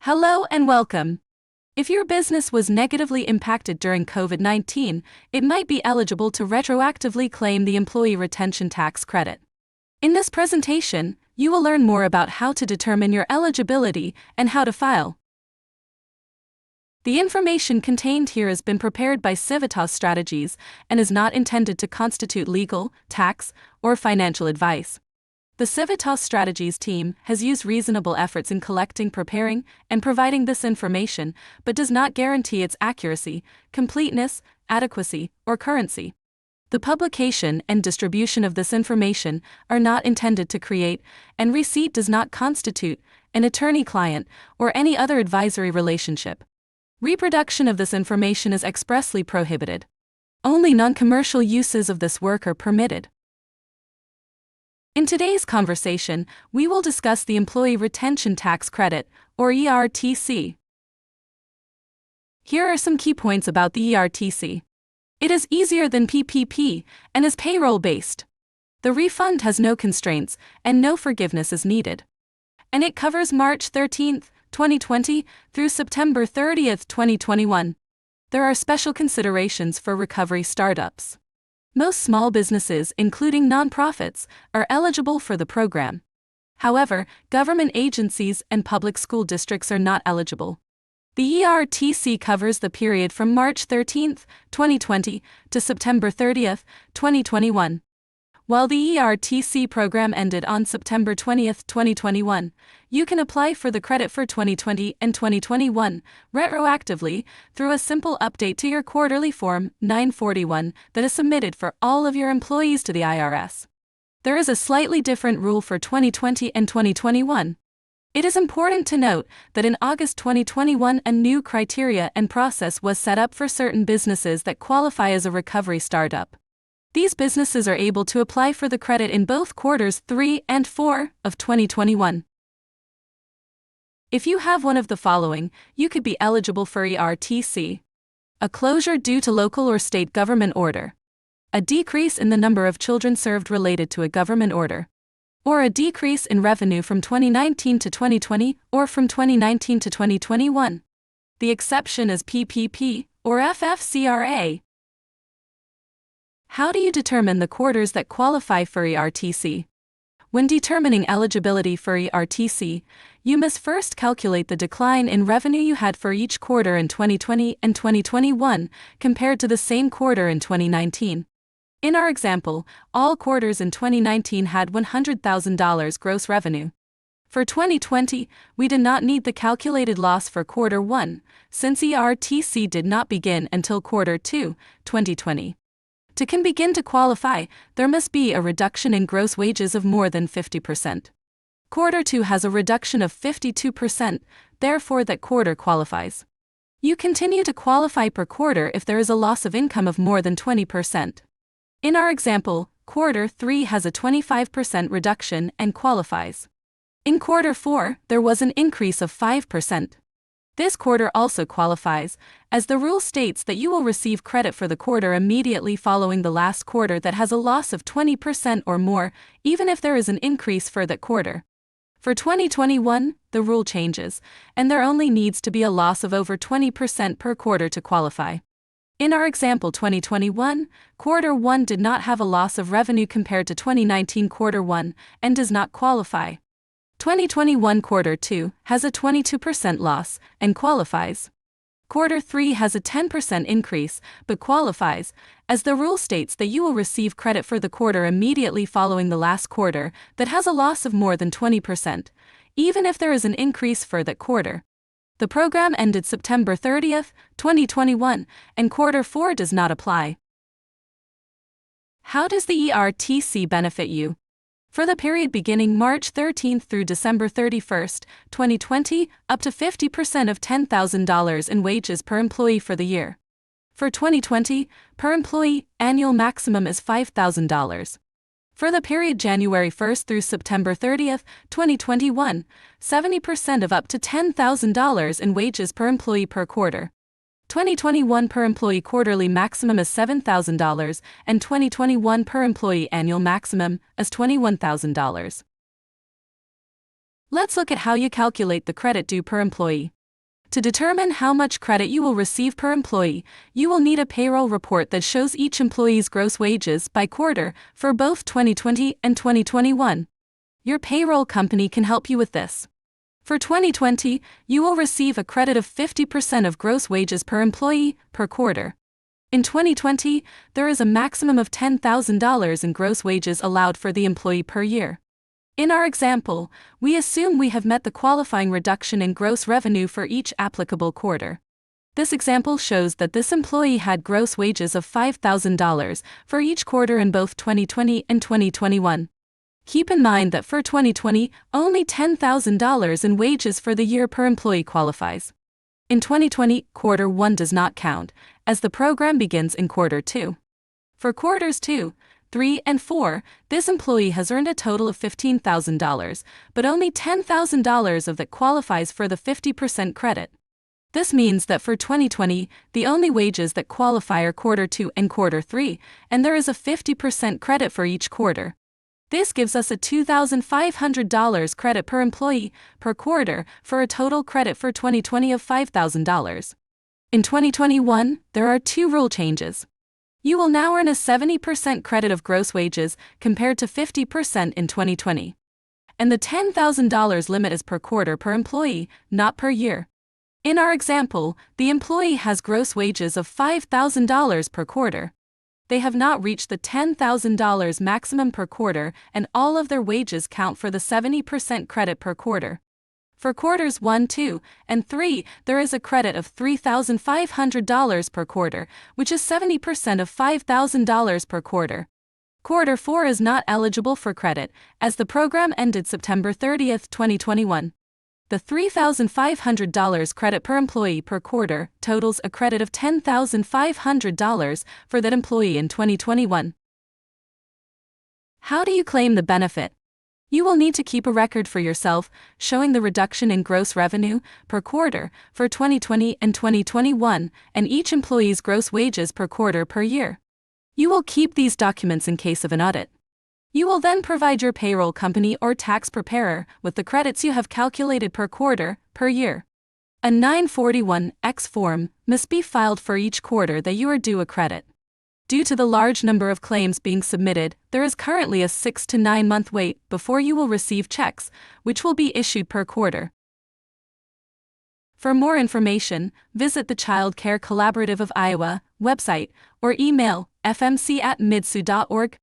Hello and welcome. If your business was negatively impacted during COVID-19, it might be eligible to retroactively claim the Employee Retention Tax Credit. In this presentation, you will learn more about how to determine your eligibility and how to file. The information contained here has been prepared by Civitas Strategies and is not intended to constitute legal, tax, or financial advice. The Civitas Strategies team has used reasonable efforts in collecting, preparing, and providing this information, but does not guarantee its accuracy, completeness, adequacy, or currency. The publication and distribution of this information are not intended to create, and receipt does not constitute, an attorney-client or any other advisory relationship. Reproduction of this information is expressly prohibited. Only non-commercial uses of this work are permitted. In today's conversation, we will discuss the Employee Retention Tax Credit, or ERTC. Here are some key points about the ERTC. It is easier than PPP and is payroll-based. The refund has no constraints and no forgiveness is needed. And it covers March 13, 2020 through September 30, 2021. There are special considerations for recovery startups. Most small businesses, including nonprofits, are eligible for the program. However, government agencies and public school districts are not eligible. The ERTC covers the period from March 13, 2020 to September 30, 2021. While the ERTC program ended on September 20, 2021, you can apply for the credit for 2020 and 2021 retroactively through a simple update to your quarterly Form 941 that is submitted for all of your employees to the IRS. There is a slightly different rule for 2020 and 2021. It is important to note that in August 2021 a new criteria and process was set up for certain businesses that qualify as a recovery startup. These businesses are able to apply for the credit in both quarters 3 and 4 of 2021. If you have one of the following, you could be eligible for ERTC. A closure due to local or state government order. A decrease in the number of children served related to a government order. Or a decrease in revenue from 2019 to 2020 or from 2019 to 2021. The exception is PPP or FFCRA. How do you determine the quarters that qualify for ERTC? When determining eligibility for ERTC, you must first calculate the decline in revenue you had for each quarter in 2020 and 2021 compared to the same quarter in 2019. In our example, all quarters in 2019 had $100,000 gross revenue. For 2020, we did not need the calculated loss for quarter 1, since ERTC did not begin until quarter 2, 2020. To begin to qualify, there must be a reduction in gross wages of more than 50%. Quarter 2 has a reduction of 52%, therefore that quarter qualifies. You continue to qualify per quarter if there is a loss of income of more than 20%. In our example, quarter 3 has a 25% reduction and qualifies. In quarter 4, there was an increase of 5%. This quarter also qualifies, as the rule states that you will receive credit for the quarter immediately following the last quarter that has a loss of 20% or more, even if there is an increase for that quarter. For 2021, the rule changes, and there only needs to be a loss of over 20% per quarter to qualify. In our example 2021, quarter 1 did not have a loss of revenue compared to 2019 quarter 1, and does not qualify. 2021 quarter 2 has a 22% loss and qualifies. Quarter 3 has a 10% increase but qualifies, as the rule states that you will receive credit for the quarter immediately following the last quarter that has a loss of more than 20%, even if there is an increase for that quarter. The program ended September 30, 2021, and quarter 4 does not apply. How does the ERTC benefit you? For the period beginning March 13 through December 31, 2020, up to 50% of $10,000 in wages per employee for the year. For 2020, per employee, annual maximum is $5,000. For the period January 1 through September 30, 2021, 70% of up to $10,000 in wages per employee per quarter. 2021 per employee quarterly maximum is $7,000, and 2021 per employee annual maximum is $21,000. Let's look at how you calculate the credit due per employee. To determine how much credit you will receive per employee, you will need a payroll report that shows each employee's gross wages by quarter for both 2020 and 2021. Your payroll company can help you with this. For 2020, you will receive a credit of 50% of gross wages per employee per quarter. In 2020, there is a maximum of $10,000 in gross wages allowed for the employee per year. In our example, we assume we have met the qualifying reduction in gross revenue for each applicable quarter. This example shows that this employee had gross wages of $5,000 for each quarter in both 2020 and 2021. Keep in mind that for 2020, only $10,000 in wages for the year per employee qualifies. In 2020, quarter 1 does not count, as the program begins in quarter 2. For quarters 2, 3, and 4, this employee has earned a total of $15,000, but only $10,000 of that qualifies for the 50% credit. This means that for 2020, the only wages that qualify are quarter 2 and quarter 3, and there is a 50% credit for each quarter. This gives us a $2,500 credit per employee per quarter for a total credit for 2020 of $5,000. In 2021, there are 2 rule changes. You will now earn a 70% credit of gross wages compared to 50% in 2020. And the $10,000 limit is per quarter per employee, not per year. In our example, the employee has gross wages of $5,000 per quarter. They have not reached the $10,000 maximum per quarter, and all of their wages count for the 70% credit per quarter. For quarters 1, 2, and 3, there is a credit of $3,500 per quarter, which is 70% of $5,000 per quarter. Quarter 4 is not eligible for credit, as the program ended September 30, 2021. The $3,500 credit per employee per quarter totals a credit of $10,500 for that employee in 2021. How do you claim the benefit? You will need to keep a record for yourself, showing the reduction in gross revenue per quarter for 2020 and 2021, and each employee's gross wages per quarter per year. You will keep these documents in case of an audit. You will then provide your payroll company or tax preparer with the credits you have calculated per quarter, per year. A 941X form must be filed for each quarter that you are due a credit. Due to the large number of claims being submitted, there is currently a 6 to 9 month wait before you will receive checks, which will be issued per quarter. For more information, visit the Child Care Collaborative of Iowa website or email fmc@midsu.org.